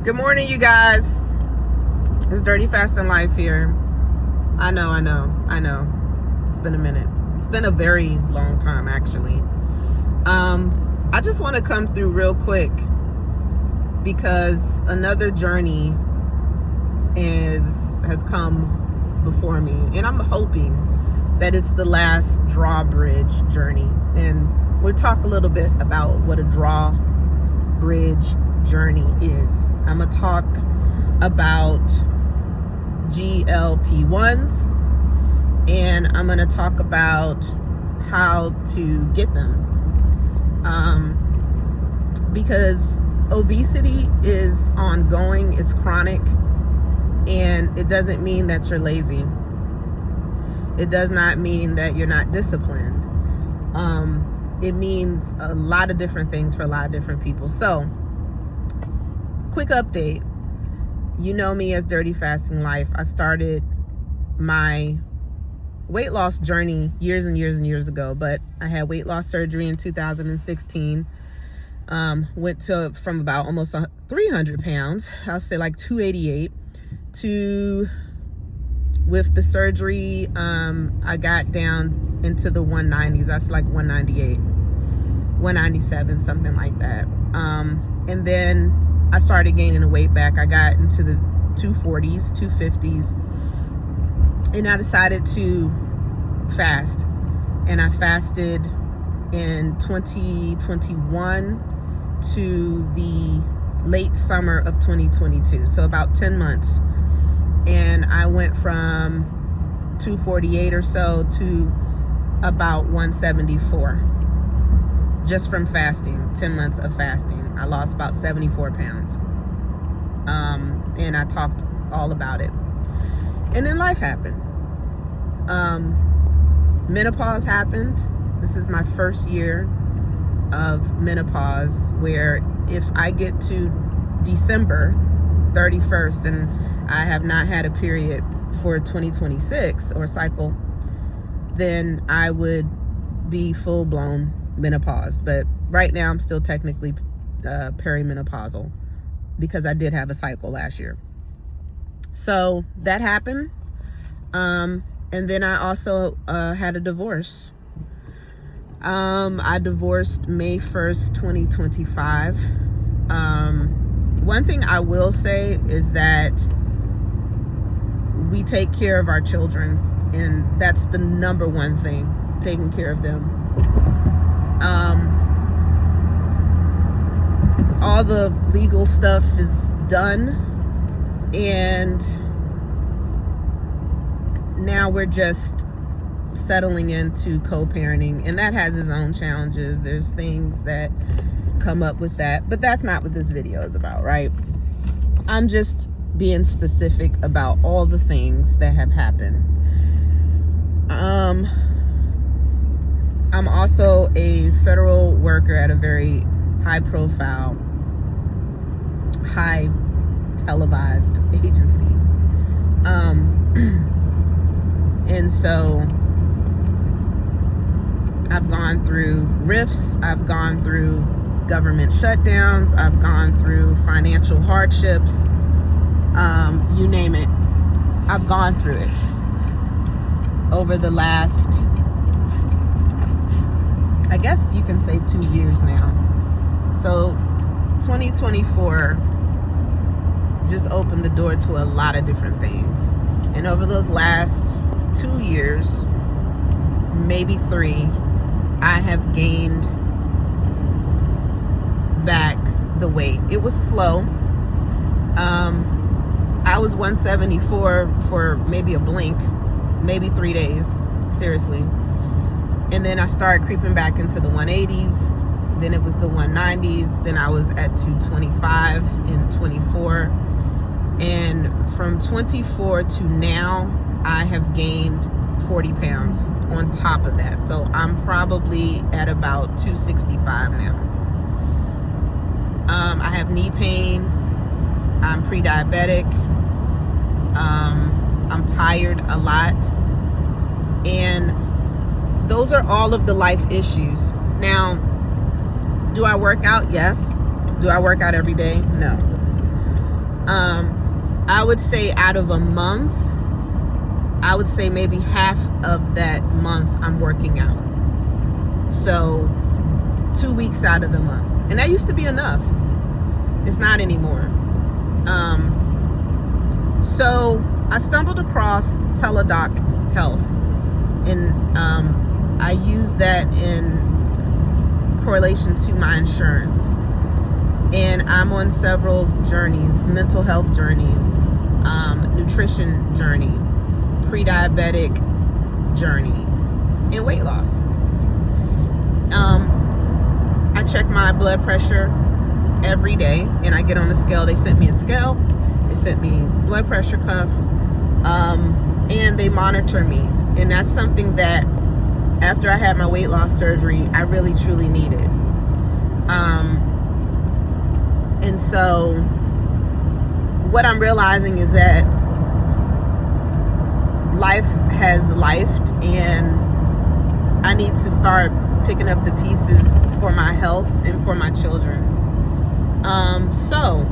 Good morning, you guys. It's Dirty Fast and Life here. I know. It's been a minute. It's been a very long time, actually. I just want to come through real quick because another journey has come before me, and I'm hoping that it's the last drawbridge journey. And we'll talk a little bit about what a drawbridge journey is. I'm gonna talk about GLP-1s, and I'm gonna talk about how to get them, because obesity is ongoing, it's chronic, and it doesn't mean that you're lazy. It does not mean that you're not disciplined. It means a lot of different things for a lot of different people. So quick update. You know me as Dirty Fasting Life. I started my weight loss journey years and years ago, but I had weight loss surgery in 2016. Went from about almost 300 pounds, I'll say like 288, to, with the surgery, I got down into the 190s. That's like 198, 197, something like that. And then I started gaining the weight back. I got into the 240s, 250s, and I decided to fast. And I fasted in 2021 to the late summer of 2022, so about 10 months. And I went from 248 or so to about 174 just from fasting. 10 months of fasting, I lost about 74 pounds. And I talked all about it. And then life happened. Menopause happened. This is my first year of menopause, where if I get to December 31st and I have not had a period for 2026 or cycle, then I would be full-blown menopause. But right now I'm still technically perimenopausal because I did have a cycle last year. So that happened. And then I also had a divorce. I divorced May 1st, 2025. One thing I will say is that we take care of our children, and that's the number one thing, taking care of them. All the legal stuff is done, and now we're just settling into co-parenting, and that has its own challenges. There's things that come up with that, but that's not what this video is about, right? I'm just being specific about all the things that have happened. I'm also a federal worker at a very high profile, high televised agency. And so I've gone through rifts, I've gone through government shutdowns, I've gone through financial hardships, you name it, I've gone through it over the last, I guess you can say, 2 years now. So 2024 just opened the door to a lot of different things. And over those last 2 years, maybe 3, I have gained back the weight. It was slow. I was 174 for maybe a blink, maybe 3 days, seriously. And then I started creeping back into the 180s. Then it was the 190s. Then I was at 225 in 24. And from 24 to now, I have gained 40 pounds on top of that. So I'm probably at about 265 now. I have knee pain. I'm pre-diabetic. I'm tired a lot. And those are all of the life issues. Now, do I work out? Yes. Do I work out every day? No. I would say out of a month, I would say maybe half of that month I'm working out. So 2 weeks out of the month. And that used to be enough. It's not anymore. So I stumbled across Teladoc Health, and I use that in correlation to my insurance. And I'm on several journeys, mental health journeys, nutrition journey, pre-diabetic journey, and weight loss. I check my blood pressure every day, and I get on the scale. They sent me a scale, they sent me blood pressure cuff, and they monitor me. And that's something that after I had my weight loss surgery, I really truly needed. And so what I'm realizing is that life has lifed, and I need to start picking up the pieces for my health and for my children. So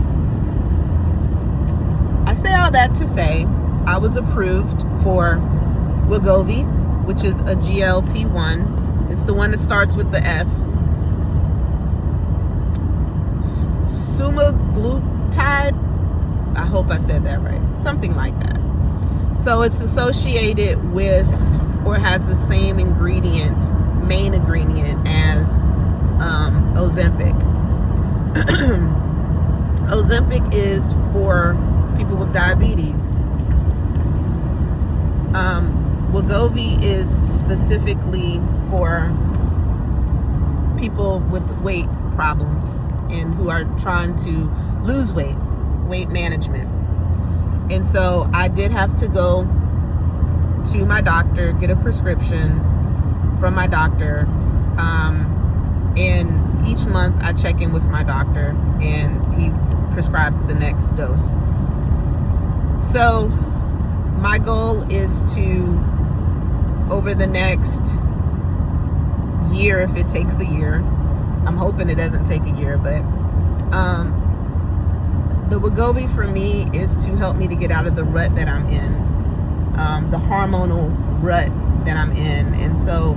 I say all that to say I was approved for Wegovy, which is a GLP-1. It's the one that starts with the S. Semaglutide. I hope I said that right. Something like that. So it's associated with, or has the same main ingredient as Ozempic. Ozempic is for people with diabetes. Wegovy is specifically for people with weight problems and who are trying to lose weight management. And so I did have to go to my doctor, get a prescription from my doctor, and each month I check in with my doctor and he prescribes the next dose. So my goal is to, over the next year, if it takes a year, I'm hoping it doesn't take a year, but the Wegovy for me is to help me to get out of the rut that I'm in, the hormonal rut that I'm in. And so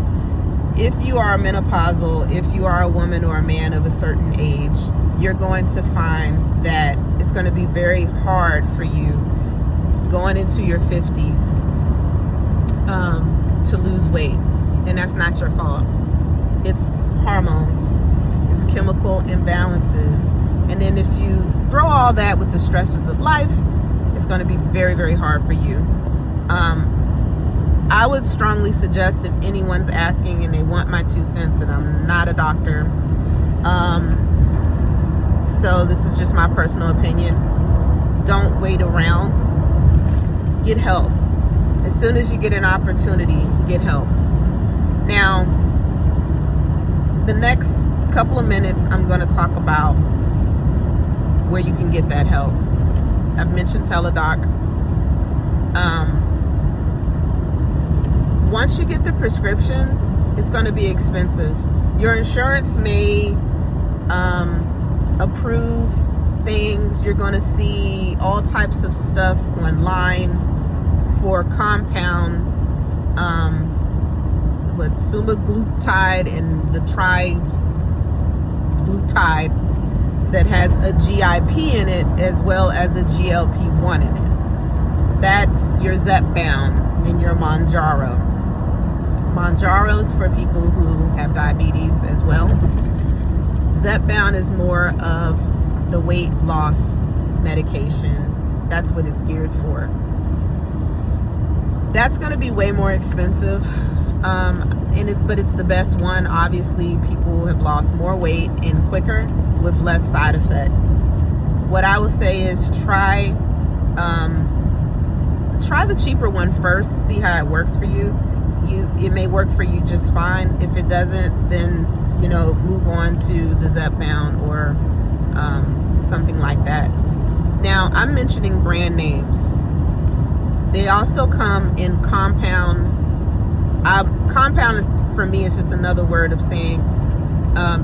if you are menopausal, if you are a woman or a man of a certain age, you're going to find that it's going to be very hard for you going into your 50s to lose weight. And that's not your fault. It's hormones, it's chemical imbalances. And then if you throw all that with the stresses of life, it's going to be very, very hard for you. I would strongly suggest, if anyone's asking and they want my 2 cents, and I'm not a doctor, so this is just my personal opinion, don't wait around. Get help. As soon as you get an opportunity, get help. Now, the next couple of minutes, I'm going to talk about where you can get that help. I've mentioned Teladoc. Once you get the prescription, it's going to be expensive. Your insurance may approve things. You're going to see all types of stuff online for compound, with semaglutide and the triglutide that has a GIP in it as well as a GLP-1 in it. That's your Zepbound and your Mounjaro. Mounjaro's for people who have diabetes as well. Zepbound is more of the weight loss medication. That's what it's geared for. That's going to be way more expensive, but it's the best one. Obviously, people have lost more weight and quicker with less side effect. What I would say is try the cheaper one first, see how it works for you. It may work for you just fine. If it doesn't, then move on to the Zepbound or something like that. Now, I'm mentioning brand names. They also come in compound. Compound for me is just another word of saying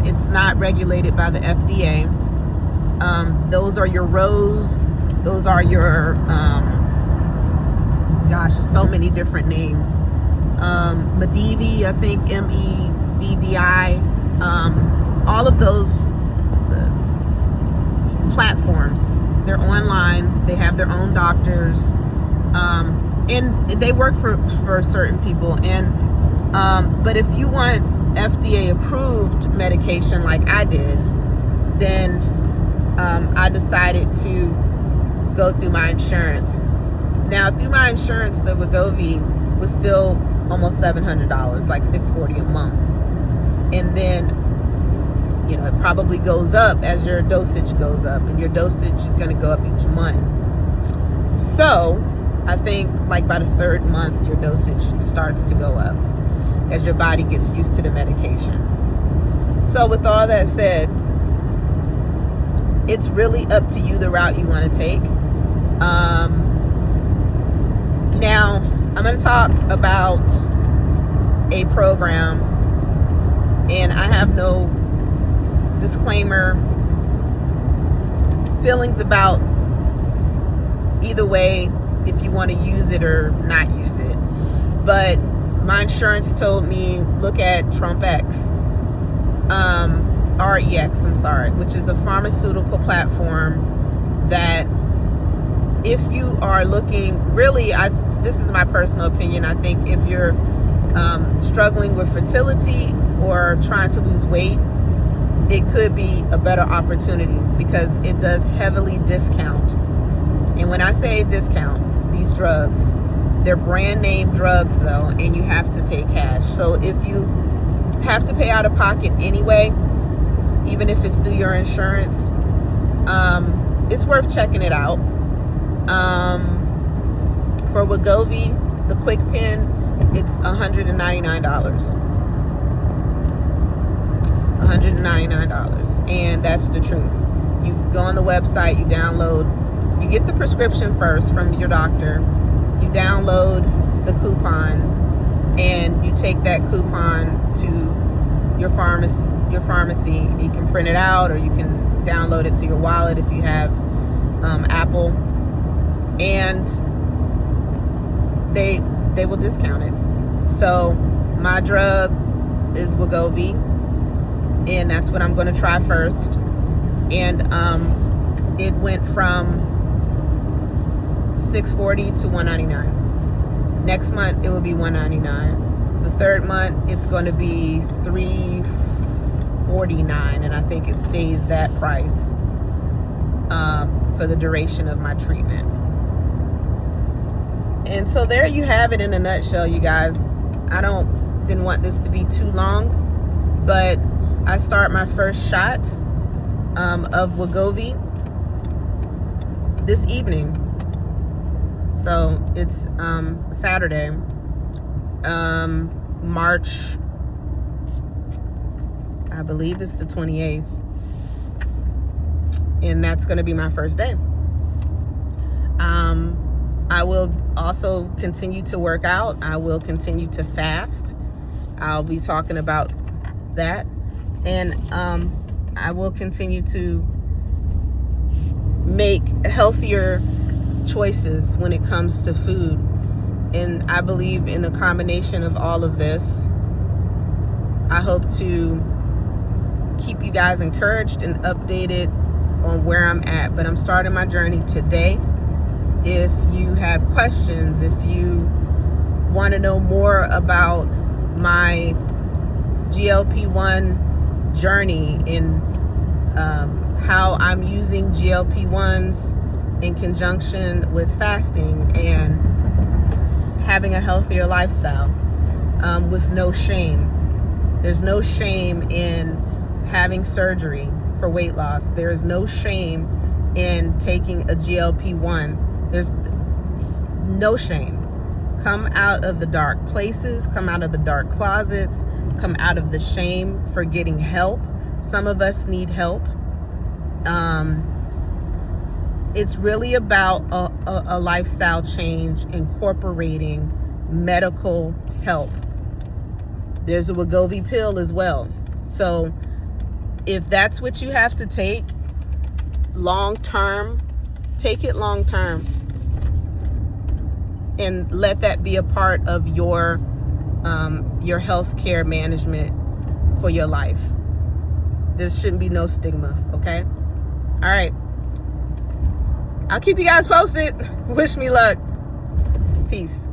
it's not regulated by the FDA. Those are your Rose, Those are your, gosh, there's so many different names. Medivy, I think, MEVDI. All of those platforms, they're online. They have their own doctors, and they work for certain people. And but if you want FDA approved medication like I did, then I decided to go through my insurance. Now, through my insurance, the Wegovy was still almost $700, like $640 a month. And then, you know, it probably goes up as your dosage goes up, and your dosage is going to go up each month. So I think like by the third month, your dosage starts to go up as your body gets used to the medication. So with all that said, it's really up to you the route you want to take. Now, I'm going to talk about a program, and I have no disclaimer, feelings about either way, if you want to use it or not use it. But my insurance told me, look at REX, which is a pharmaceutical platform that if you are looking, really, this is my personal opinion, I think if you're struggling with fertility or trying to lose weight, it could be a better opportunity because it does heavily discount. And when I say discount, these drugs, they're brand name drugs though, and you have to pay cash. So if you have to pay out of pocket anyway, even if it's through your insurance, it's worth checking it out. For Wegovy, the quick pen, it's $199. $199, and that's the truth. You go on the website, you download, you get the prescription first from your doctor, you download the coupon, and you take that coupon to your pharmacy. You can print it out, or you can download it to your wallet if you have Apple, and they will discount it. So my drug is Wegovy, and that's what I'm going to try first. And it went from $640 to $199. Next month it will be $199. The third month it's going to be $349, and I think it stays that price for the duration of my treatment. And so there you have it in a nutshell, you guys. I didn't want this to be too long, but I start my first shot of Wegovy this evening. So it's Saturday, March, I believe it's the 28th. And that's going to be my first day. I will also continue to work out. I will continue to fast. I'll be talking about that. And I will continue to make healthier choices when it comes to food. And I believe in a combination of all of this. I hope to keep you guys encouraged and updated on where I'm at. But I'm starting my journey today. If you have questions, if you want to know more about my GLP-1 journey and how I'm using GLP-1s in conjunction with fasting and having a healthier lifestyle with no shame. There's no shame in having surgery for weight loss. There is no shame in taking a GLP-1. There's no shame. Come out of the dark places, come out of the dark closets, come out of the shame for getting help. Some of us need help. It's really about a lifestyle change incorporating medical help. There's a Wegovy pill as well. So if that's what you have to take long term Take it long term and let that be a part of your health care management for your life. There shouldn't be no stigma, okay? All right. I'll keep you guys posted. Wish me luck. Peace.